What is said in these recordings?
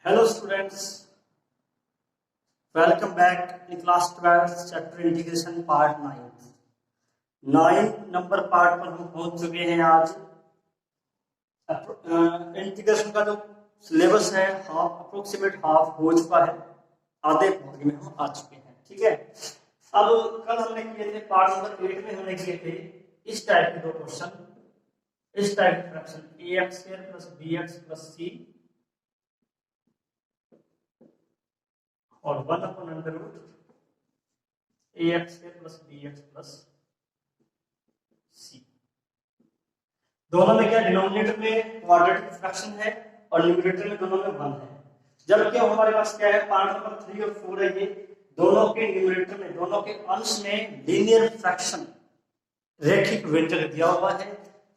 Hello students, welcome back in class 12 chapter integration part 9. 9 number part पर हम पहुंच चुके हैं आज। इंटीग्रेशन का जो सिलेबस है अप्रोक्सीमेट हाफ हो चुका है, आधे भाग में हम आ चुके हैं। ठीक है, अब कल हमने किए थे पार्ट नंबर 8 में हमने किए थे इस टाइप के दो क्वेश्चन, इस टाइप के fraction ax square plus bx plus c और 1 upon under root ax square plus bx plus c। दोनों में क्या डिनोमिनेटर में क्वाड्रेटिक फ्रैक्शन है और न्यूमरेटर में दोनों में 1 है। जबकि हमारे पास क्या है, पार्ट नंबर 3 और 4 है, ये दोनों के न्यूमरेटर में, दोनों के अंश में लीनियर फ्रैक्शन रैखिक व्यंजक दिया हुआ है।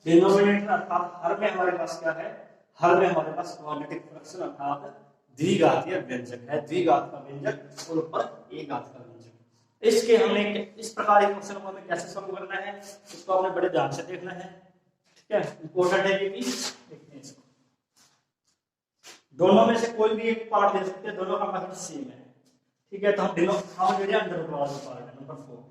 डिनोमिनेटर अर्थात हर में हमारे पास क्या है, हर में हमारे पास क्वाड्रेटिक फ्रैक्शन अर्थात द्विघातीय व्यंजक है, द्विघात का व्यंजक और ऊपर एक घात का व्यंजक। इसके हमने इस प्रकार के क्वेश्चन को हमें कैसे सॉल्व करना है, इसको आपने बड़े ध्यान से देखना है। ठीक है, इंपॉर्टेंट है ये भी। देखते हैं इसको, दोनों में से कोई भी एक पार्ट ले सकते हैं, दोनों का मेथड सेम है। ठीक है, तो हम ले रहे अंडर रूट वाला पार्ट है नंबर 4।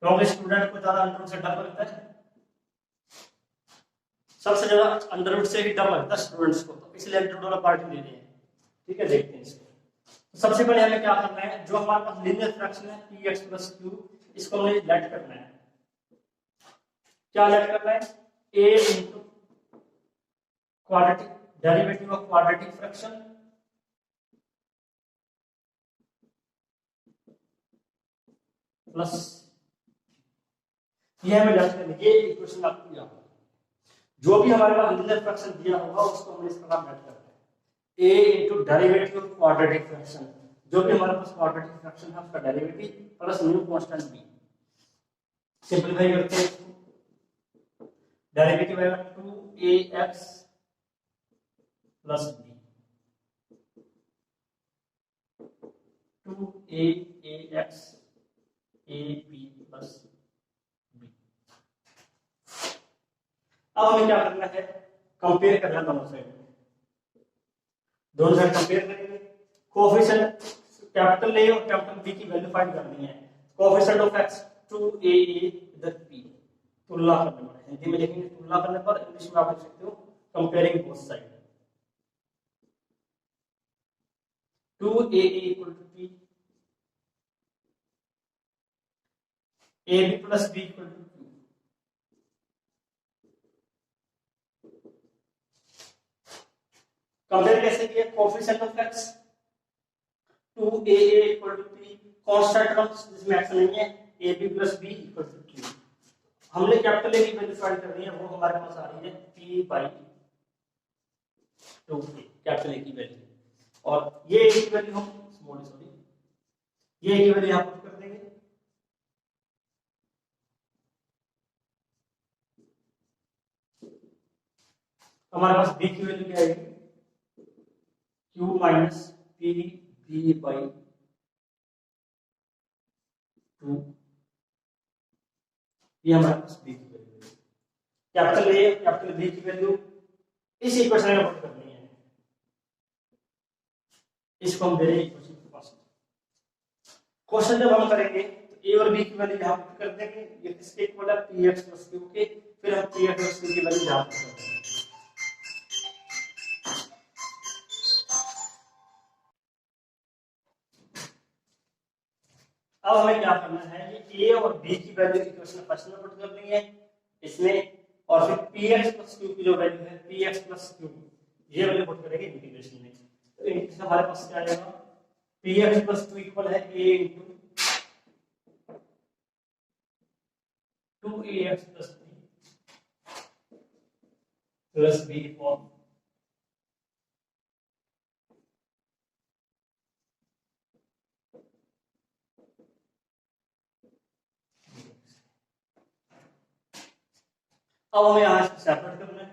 क्योंकि स्टूडेंट को ज्यादा अंडर रूट से डर लगता है, सबसे ज्यादा अंडर रूट से ही डर लगता है स्टूडेंट्स को, तो इसलिए अंडर रूट वाला पार्ट ले रहे हैं। ठीक है, देखते हैं इसको। तो सबसे पहले हमें क्या करना है, जो हमारे पास लीनियर फ्रैक्शन है px प्लस q, इसको हमें लेट करना है। क्या लेट करना है, a into quadratic derivative of quadratic fraction plus ये हमें लेट करना है। ये इक्वेशन आपको याद है, जो भी हमारे पास लीनियर फ्रैक्शन दिया होगा उसको हमें इस प्रकार लेट करना है। a into derivative of quadratic fraction, जो भी हमारे पास क्वाड्रेटिक फ्रैक्शन है उसका derivative plus new constant b। Simplify करते हैं, डेरिवेटिव आएगा 2ax plus b, 2ax ab plus b। अब हमें क्या करना है, कंपेयर करना है दोनों साइड, दोनों साइड कंपेयर करेंगे। कोएफिशिएंट कैपिटल A और कैपिटल B की वैल्यू फाइंड करनी है। कोएफिशिएंट ऑफ x 2a इधर p, तुलना करने पर, हिंदी में लिखेंगे तुलना करने पर, इंग्लिश में आप लिख सकते हो comparing both side. 2a equal to p, ab plus b equal to q। Compare कैसे किया, coefficient of x 2a equal to p, constant terms जिसमें x नहीं है, ab plus b equal to q। हमने कैपिटल A की value find करनी है, वो हमारे पास आ रही है p by 2a, capital A की वैल्यू। और ये A की वैल्यू हम ये A की वैल्यू यहां पुट कर देंगे। हमारे पास b की वैल्यू क्या आएगी, q minus p b by 2, ये हमारे पास b की वैल्यू है। कैपिटल A कैपिटल B की वैल्यू इस इक्वेशन में पुट करनी है, इसको हम दे रहे हैं इक्वेशन फर्स्ट। क्वेश्चन जब हम करेंगे तो a और b की वैल्यू यहां पुट कर देंगे, ये किसके इक्वल है, px प्लस q के, फिर हम px प्लस q की वैल्यू यहां पुट कर देंगे। अब हमें क्या करना है, ये a और b की वैल्यू इक्वेशन फर्स्ट में पुट करनी है इसमें, और फिर px प्लस q की जो वैल्यू है px प्लस q, ये वैल्यू पुट करेंगे इंटीग्रेशन में। तो इंटीग्रेशन हमारे पास क्या आएगा, px प्लस q इक्वल है a into 2ax plus b plus b upon अब हमें यहां से सेपरेट करना है।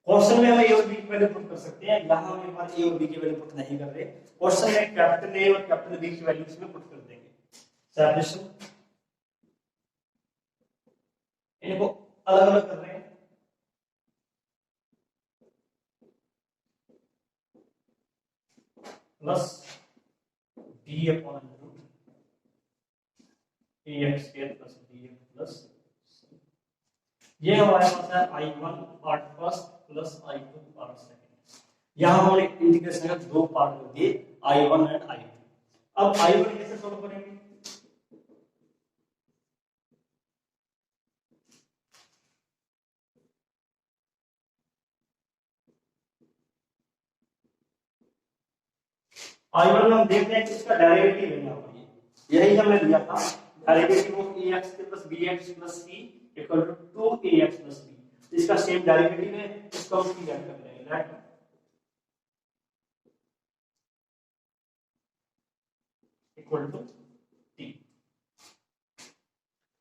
क्वेश्चन में हम a और b की वैल्यू पुट कर सकते हैं, यहां हम एक बार a और b की वैल्यू पुट नहीं कर रहे, क्वेश्चन में कैपिटल A और कैपिटल B की वैल्यू इसमें पुट कर देंगे। सेपरेशन इनको अलग अलग कर रहे हैं। Plus d upon root a x square plus d x plus, ये हमारे पास है I1 part first plus I2 part second. यहां हमने इंटीग्रेशन का दो पार्ट कर दिए, I1 एंड I2। अब I1 कैसे सोल्व करेंगे? I1 में हम देखते हैं कि इसका डेरिवेटिव है यहाँ पर, यही हमने लिया था, derivative of ax plus bx plus c equal to 2ax plus b। इसका सेम डेरिवेटिव है, इसको हम c ऐड कर देंगे, राइट। इक्वल टू t,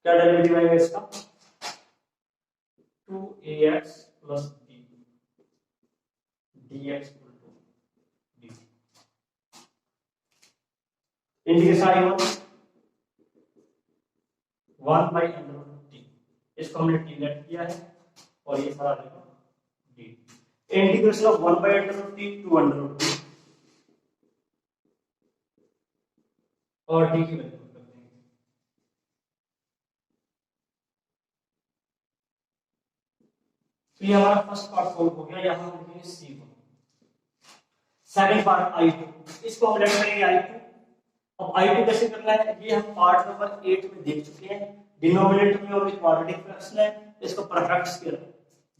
क्या डेरिवेटिव आएगा इसका? 2ax plus b dx equal to dt। Integration I1 1 by under root T, इसको हमने टी लेट किया है और ये सारा रहेगा D. Integration of 1 by under root T two under root T और डी की वैल्यू कर देंगे। तो ये हमारा फर्स्ट पार्ट सॉल्व हो गया, यहां हम लिखेंगे C1। सेकंड पार्ट I2, इसको हम लेट करेंगे I2। अब I2 कैसे करना है, ये हम पार्ट नंबर 8 में देख चुके हैं। डिनोमिनेटर में और क्वाड्रेटिक फ्रैक्शन है, इसको परफेक्ट स्क्वायर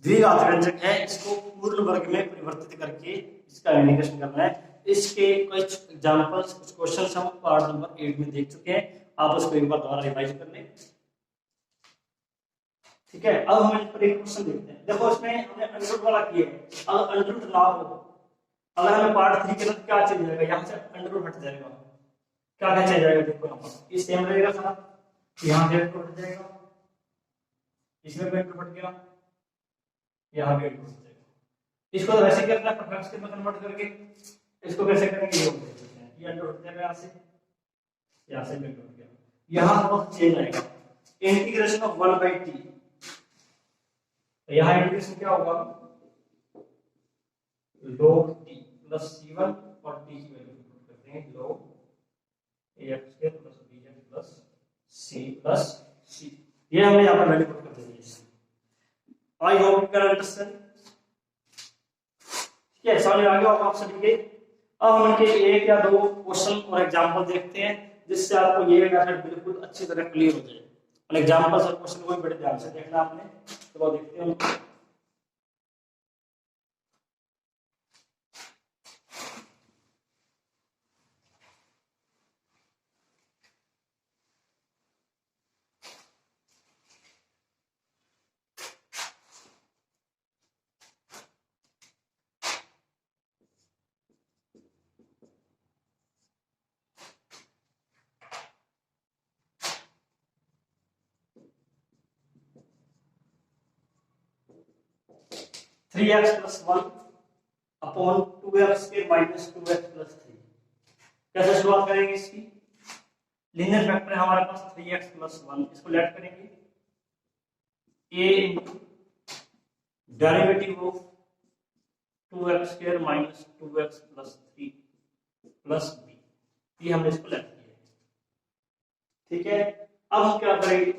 द्विघात व्यंजक है, इसको पूर्ण वर्ग में परिवर्तित करके इसका इंटीग्रेशन करना है। इसके कुछ एग्जांपल्स, कुछ क्वेश्चंस हम पार्ट नंबर 8 में देख चुके हैं, आप उसको एक बार दोबारा रिवाइज कर लें। ठीक है, अब हम इस पर एक क्वेश्चन देखते हैं। देखो इसमें हमने अंडर रूट वाला किया है, अगर अंडर रूट ना हो, अगर हमें पार्ट 3 के अंदर क्या चल जाएगा, यहां से अंडर रूट हट जाएगा, क्या क्या चल जाएगा? देखो यहाँ पर ये सेम रहेगा सारा, यहाँ से अंडर हट जाएगा, इसमें भी अंडर हट गया, यहाँ भी अंडर हट जाएगा। इसको तो वैसे करना है परफेक्ट स्क्वायर में कन्वर्ट करके, इसको कैसे करेंगे? ये अंडर हट जाएगा, यहाँ से भी अंडर हट गया, यहाँ बहुत चेंज आएगा। इंटीग्रेशन ऑफ 1 बाई टी, यहाँ इंटीग्रेशन क्या होगा? log t प्लस c1 और t की वैल्यू पुट करते हैं, log ax square plus bx plus c plus c, ये हमने यहाँ पर वैल्यू पुट कर दी है। I hope you can understand. ठीक है, समझ आ गया होगा आप सभी के। अब हम इनके एक या दो क्वेश्चन और एग्जांपल देखते हैं, जिससे आपको ये मेथड बिल्कुल अच्छी तरह क्लियर हो जाए। और एग्जांपल्स और क्वेश्चन को भी बड़े ध्यान से देखना आपने, तो देखते हैं। 3x प्लस 1 अपॉन 2x के माइनस 2x प्लस 3। कैसे शुरुआत करेंगे इसकी? लीनियर फैक्टर है हमारे पास 3x प्लस 1, इसको लेट करेंगे a into derivative of 2x square minus 2x plus 3 plus b, ये हमने इसको लेट किया। ठीक है, अब हम क्या करेंगे?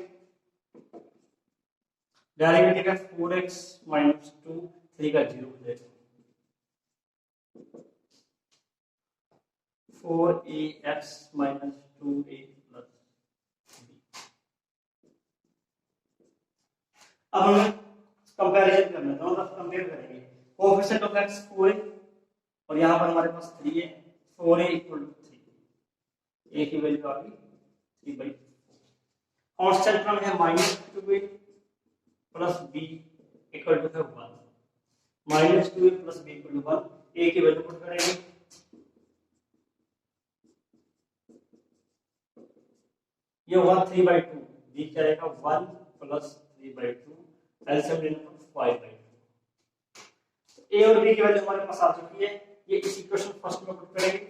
डेरिवेटिव है 4x माइनस 2, 3 का 0 हो जाएगा, 4ax minus 2a plus b। अब हमें कंपैरिजन करना है, दोनों तरफ कंपेयर करेंगे। कोएफिशिएंट ऑफ x 4 है और यहाँ पर हमारे पास 3 है, 4a इक्वल टू 3, a की वैल्यू आ गई 3/4। कांस्टेंट टर्म है minus 2a plus b equal to 1, minus 2a plus b equal to 1, a की वैल्यू पुट करेंगे, ये होगा 3/2, b क्या रहेगा 1 प्लस 3/2, एलसीएम लेने पर 5/2। a और b की वैल्यू हमारे पास आ चुकी है, ये इस इक्वेशन फर्स्ट में पुट करेंगे।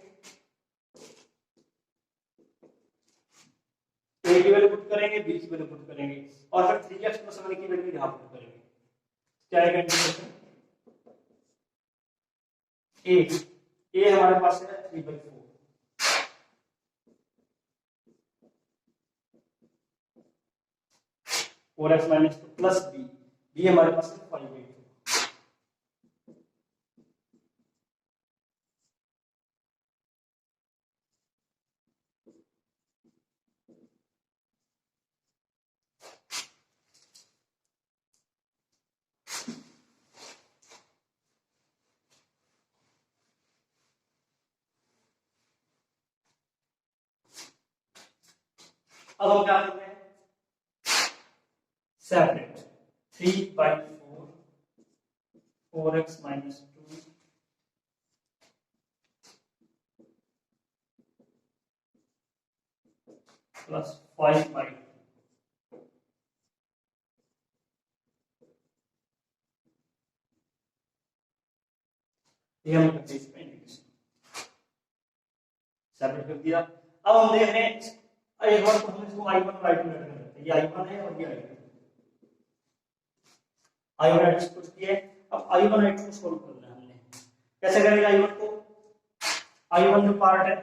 a ए की वैल्यू पुट करेंगे, बी की वैल्यू पुट करेंगे और फिर 3x प्लस 1 की वैल्यू यहाँ पुट करेंगे। क्या आएगा इंटीग्रेशन? ए हमारे पास है 3/4 4x माइनस 2 प्लस बी हमारे पास है 5/2। अब हम क्या करते हैं? सेपरेट 3/4 4x माइनस 2 प्लस 5/2 ये हम करते हैं इसका इंटीग्रेशन। सेपरेट कर दिया। अब हम देख रहे हैं एक बार तो हम इसको i1 और i2 लेकर करते हैं। ये i1 है और ये i2 i1 i2 कुछ किया है। अब i1 i2 को सॉल्व करना है हमने। कैसे करेंगे i1 को? i1 जो पार्ट है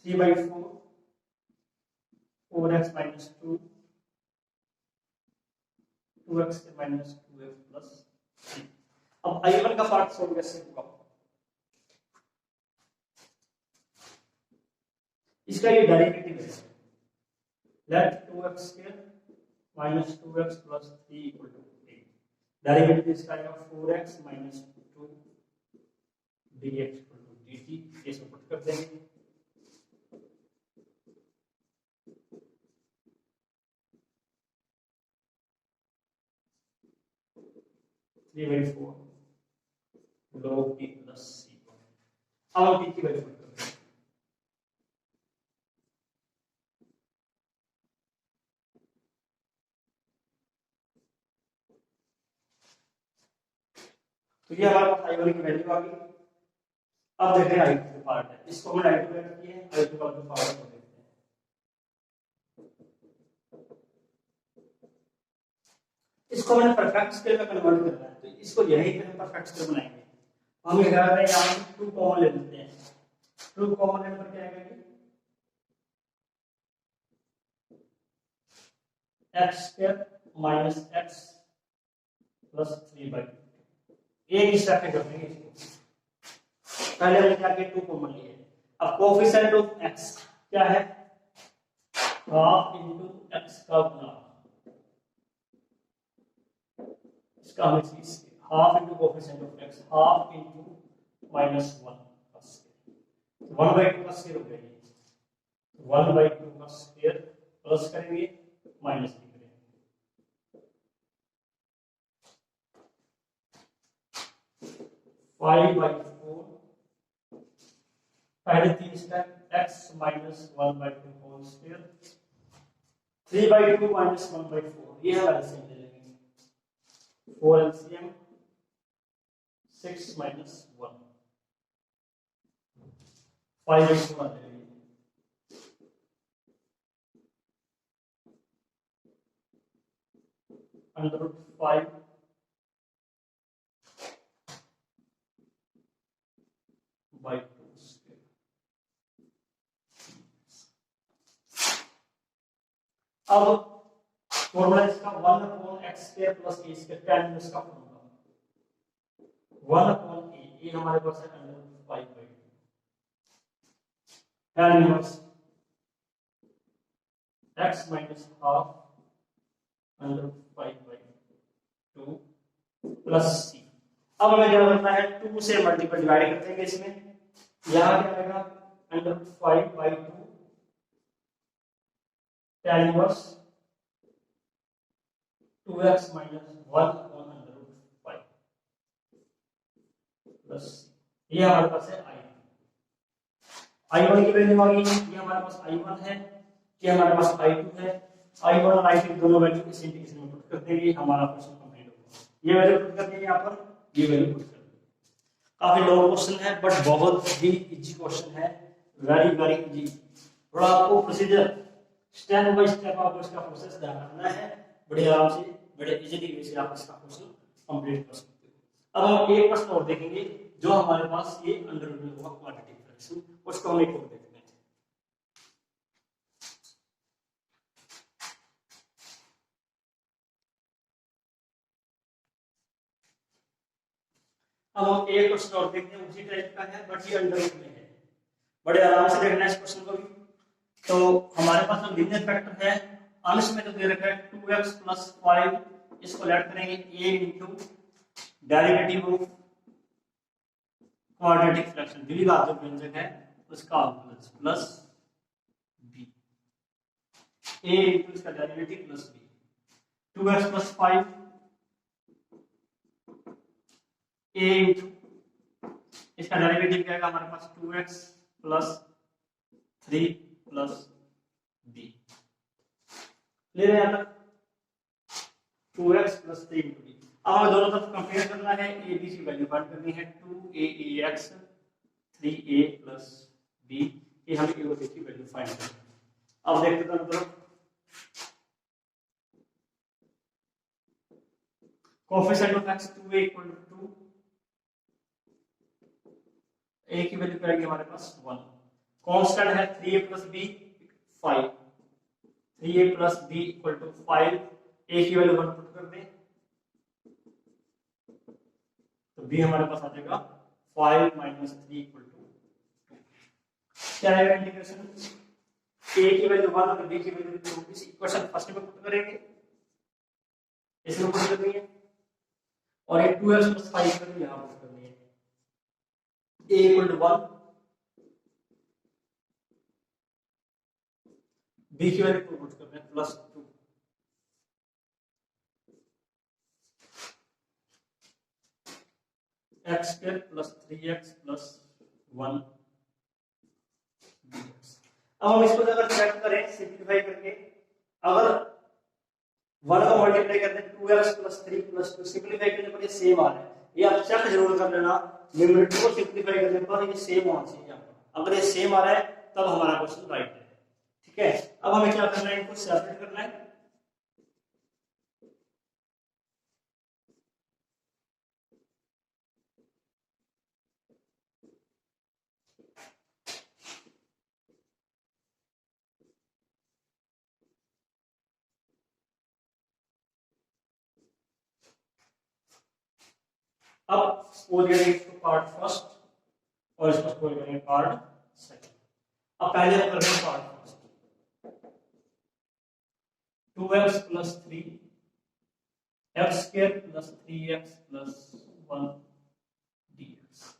3/4 4x minus 2 2x minus 2x plus 3। अब i1 का पार्ट सॉल्व कैसे होगा? इसका ये डेरिवेटिव है। Let 2x square minus 2x plus 3 equal to 8। Derivative इसका आएगा 4x minus 2 dx equal to dt। ये सब पुट कर देंगे। log p plus c। अब हम p की वैल्यू पुट करते हैं। तो ये हमारे पास i1 की वैल्यू आ गई। अब देखते हैं i2 के पार्ट है। इसको हमने i2 लेकर किए हैं, i2 का जो पार्ट है देखते हैं। इसको हमने परफेक्ट स्केल में कन्वर्ट करना है, तो इसको यहीं पे हम परफेक्ट स्केल बनाएंगे। हम ये कह रहे हैं यहां से 2 कॉमन ले लेते हैं। 2 कॉमन लेने पर क्या आएगा? x square minus x plus 3/2। एक ही स्टेप में कर देंगे इसको। पहले हमने क्या किया? 2 कॉमन लिए। अब कोएफिशिएंट ऑफ x क्या है? हाफ इनटू x का गुना। इसका हमें चीज half into coefficient of x half into minus 1 का स्क्वायर 1/2 का स्क्वायर हो गया। 1/2 का स्क्वायर प्लस करेंगे माइनस भी करेंगे। फाइव बाई 4 पहले 3 step x minus 1/2 whole square 3/2 minus 1/4। ये है एलसीएम ले लेंगे। 4 एलसीएम 6 माइनस 1 5/2 आ जाएगी। Under root 5 by 2 square. अब फॉर्मूला इसका 1/x square plus a square tan इसका फॉर्मूला 1/a। ये हमारे पास है under root 5/2 tan inverse x minus half under root 5/2 plus c। अब हमें क्या करना है? 2 से मल्टीपल डिवाइड कर देंगे इसमें। यहां क्या आएगा? Under root 5/2 tan inverse 2x minus 1 upon under root 5 plus ये हमारे पास है i1 की वैल्यू आ गई। ये हमारे पास i1 है, ये हमारे पास i2 है। i1 और i2 दोनों वैल्यू इस इंटीग्रेशन में पुट कर देंगे। हमारा क्वेश्चन कंप्लीट होगा। ये वैल्यू पुट कर देंगे यहां पर, ये वैल्यू पुट कर देंगे। काफी लॉन्ग क्वेश्चन है बट बहुत ही इजी क्वेश्चन है। Very very easy. थोड़ा आपको प्रोसीजर स्टेप बाय स्टेप आपको इसका प्रोसेस ध्यान रखना है, बड़े आराम से बड़े इजीली वे से आप इसका क्वेश्चन कंप्लीट कर सकते हो। अब हम एक प्रश्न और देखेंगे जो हमारे पास ये अंडर रूट में होगा क्वाड्रेटिक फ्रैक्शन, उसको हम एक और देखते हैं। अब हम एक क्वेश्चन और देखते हैं, उसी टाइप का है बट ये अंडर रूट में है, बड़े आराम से देखना है इस क्वेश्चन को भी। तो हमारे पास जो लीनियर फैक्टर है, अंश में जो दे रखा है 2x + 5, इसको लेट करेंगे a into derivative of quadratic fraction, द्विघात जो व्यंजक है उसका अवकलज प्लस b, a इंटू इसका derivative plus b, 2x + 5 a into इसका डेरिवेटिव क्या आएगा हमारे पास 2x + 3 + b, ले रहे हैं यहां तक 2x + 3 × b। अब हमें दोनों तरफ कंपेयर करना है, a b की वैल्यू फाइंड करनी है, 2ax 3a + b, ये हमें a और b की वैल्यू फाइंड करनी है। अब देखते हैं दोनों तरफ coefficient of x 2a = 2, a की वैल्यू क्या आएगी हमारे पास 1, कांस्टेंट है 3a + b 5, 3a + b = 5, a की वैल्यू 1 पुट कर दें तो b हमारे पास आ जाएगा 5 - 3 = 2। क्या आएगा इंटीग्रेशन, a की वैल्यू 1 और b की वैल्यू 2, इस इक्वेशन फर्स्ट में पुट करेंगे, इसमें पुट कर देंगे और ये 2x + 5 की वैल्यू यहां पुट करनी है, a = 1, b की वैल्यू 2 पुट कर दें +2, x² + 3x + 1 dx। अब हम इसको अगर चेक करें सिंपलीफाई करके, अगर 1 को मल्टीप्लाई करते हैं 2x + 3 + 2, सिंपलीफाई करने पर ये सेम आ रहा है, ये आप चेक जरूर कर लेना, न्यूमरेटर को सिंपलीफाई करने पर ये सेम होना चाहिए यहाँ पर, अगर ये सेम आ रहा है तब हमारा क्वेश्चन राइट है, ठीक है। अब हमें क्या करना है, इनको सेपरेट करना है, अब स्कोर करेंगे इसको पार्ट फर्स्ट और इसको स्कोर करेंगे पार्ट सेकंड। अब पहले हम करते हैं part first, 2x + 3 x² + 3x + 1 dx,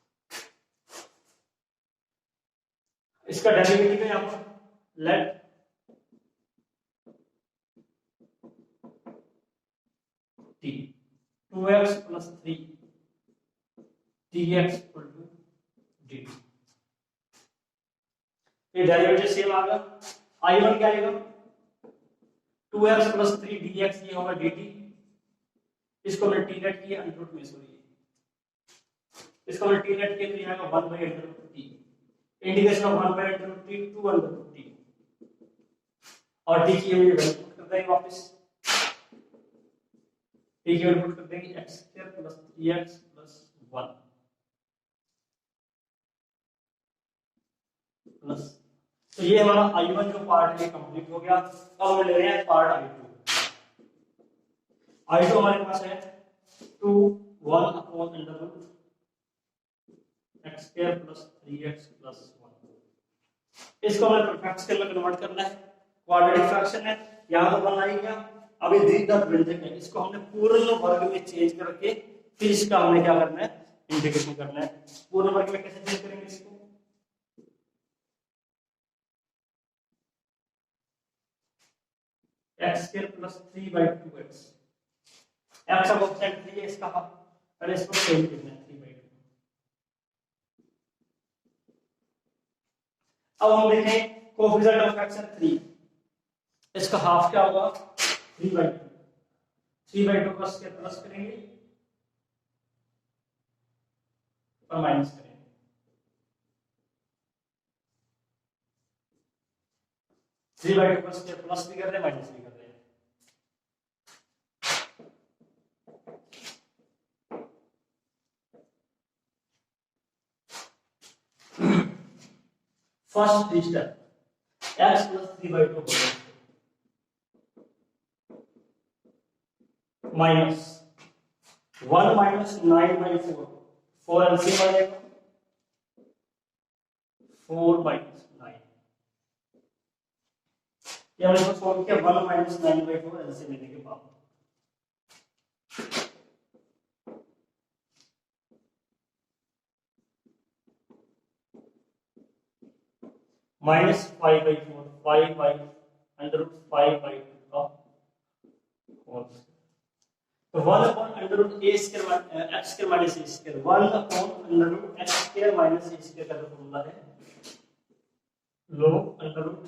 इसका डेरिवेटिव है यहाँ पर, let t 2x + 3 dx = dt, ये डेरिवेटिव सेम आ गया, i1 क्या आएगा 2x + 3 dx, ये होगा dt, इसको मैंने t नेट किया √ में, सॉरी इसको मैंने t नेट किया तो ये आएगा 1/√t, integration of 1/√t to 1/√t, और t की वैल्यू पुट कर देंगे वापस, t की वैल्यू पुट कर देंगे x² + 3x + 1 प्लस, तो ये हमारा i1 जो पार्ट है कंप्लीट हो गया। अब हम ले रहे हैं पार्ट i2, i2 हमारे पास है 2 1/√x² + 3x + 1, इसको हमें परफेक्ट स्केल में कन्वर्ट करना है, क्वाड्रेटिक फ्रैक्शन है, यहां तो 1 आ गया, अब ये द्विघात व्यंजक है, इसको हमने पूर्ण वर्ग में चेंज करके फिर इसका हमने क्या करना है, इंटीग्रेशन करना है। पूर्ण वर्ग में कैसे चेंज करेंगे इसको, x² + 3/2x, x का कोएफिशिएंट 3 है, इसका पहले इसको चेंज करना है 3/2। अब हम देखें कोएफिशिएंट ऑफ फ्रैक्शन 3, इसका हाफ क्या होगा 3/2, 3/2 का स्क्वायर प्लस करेंगे और माइनस करेंगे, 3/2 का स्क्वायर प्लस भी कर रहे हैं माइनस भी कर रहे हैं। First three step x plus 3/2 minus 1 minus 9/4 4 LCM आ जाएगा 4 माइनस 9 ये हमने इसको सॉल्व किया 1 माइनस 9/4 एलसीएम लेने के बाद माइनस 5/4 5 बाई अंडर रूट 5/2 का होल तो 1 upon under root a square x square minus a square 1 upon under root x square minus a square का फॉर्मूला है log under root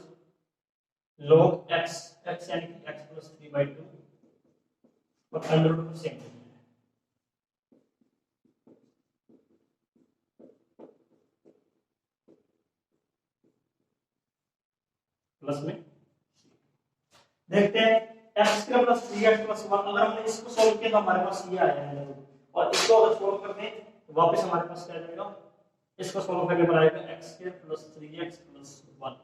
log x x यानी कि x plus 3/2 और under root same plus में देखते हैं x square plus 3x plus 1 अगर हमने इसको सॉल्व किया तो हमारे पास ये आया है और इसको अगर सॉल्व करते हैं तो वापस हमारे पास क्या आ जाएगा इसको सॉल्व करने पर आएगा x square plus 3x plus 1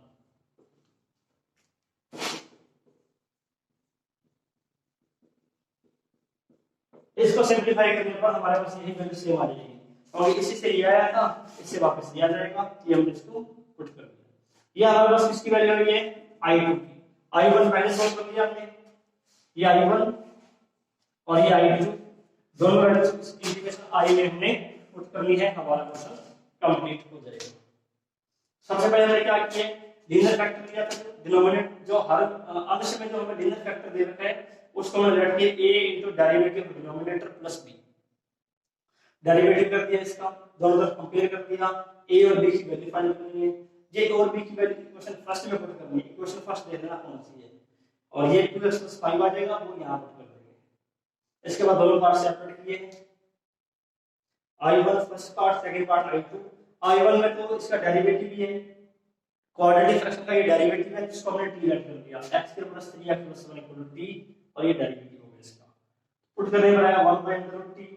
इसको सिंपलीफाई करने पर हमारे पास यही वैल्यू सेम आ जाएगी और इसी से लिया आया था इससे वापस लिया जाएगा ये हमने इसको पुट कर दिया ये हमारे पास किसकी वैल्यू आ गई है i2 की i1 पहले सॉल्व कर दिया हमने ये i1 और ये i2 दोनों वैल्यूज इंटीग्रेशन i में हमने पुट करनी है हमारा क्वेश्चन कंप्लीट हो जाएगा सबसे पहले हमने क्या किया लीनियर फैक्टर लिया था डिनोमिनेटर जो हर अंश में जो हमें लीनियर फैक्टर दे रखा है उसको हमने लेट किया a into derivative of denominator plus b derivative कर दिया इसका दोनों तरफ कंपेयर कर दिया a और b की वैल्यू फाइंड करनी है ये और b की वैल्यू इक्वेशन फर्स्ट में पुट करनी है इक्वेशन फर्स्ट देख लेना कौन सी है और ये 2x + 5 आ जाएगा वो यहां पुट कर देंगे इसके बाद दोनों पार्ट सेपरेट किए i1 first part second part i2 i1 में तो इसका डेरिवेटिव भी है क्वाड्रेटिक फ्रैक्शन का ये डेरिवेटिव है जिसको हमने t लेट कर दिया x के plus 3x plus 1 equal to t और ये डेरिवेटिव हो गया इसका पुट करने पर आया 1/√t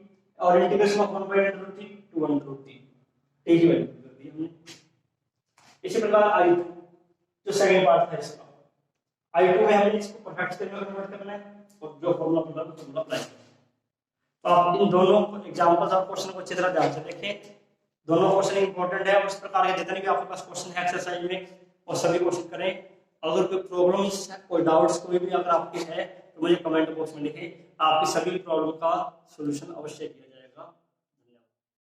और integration of 1/√t to 1/√t t की वैल्यू कर दी हमने इसी प्रकार i2 जो सेकंड पार्ट था इसका i2 में हमें इसको परफेक्ट स्केल में कन्वर्ट करना है और जो फार्मूला मिला वो फार्मूला अप्लाई करना है तो आप इन दोनों एग्जांपल्स ऑफ क्वेश्चन को अच्छी तरह ध्यान से देखें दोनों क्वेश्चन इंपॉर्टेंट है उस प्रकार के जितने भी आपके पास क्वेश्चन है एक्सरसाइज में और सभी क्वेश्चन करें अगर कोई प्रॉब्लम्स कोई डाउट्स कोई भी अगर आपके है तो मुझे कमेंट बॉक्स में लिखें आपकी सभी प्रॉब्लम का सॉल्यूशन अवश्य किया जाएगा।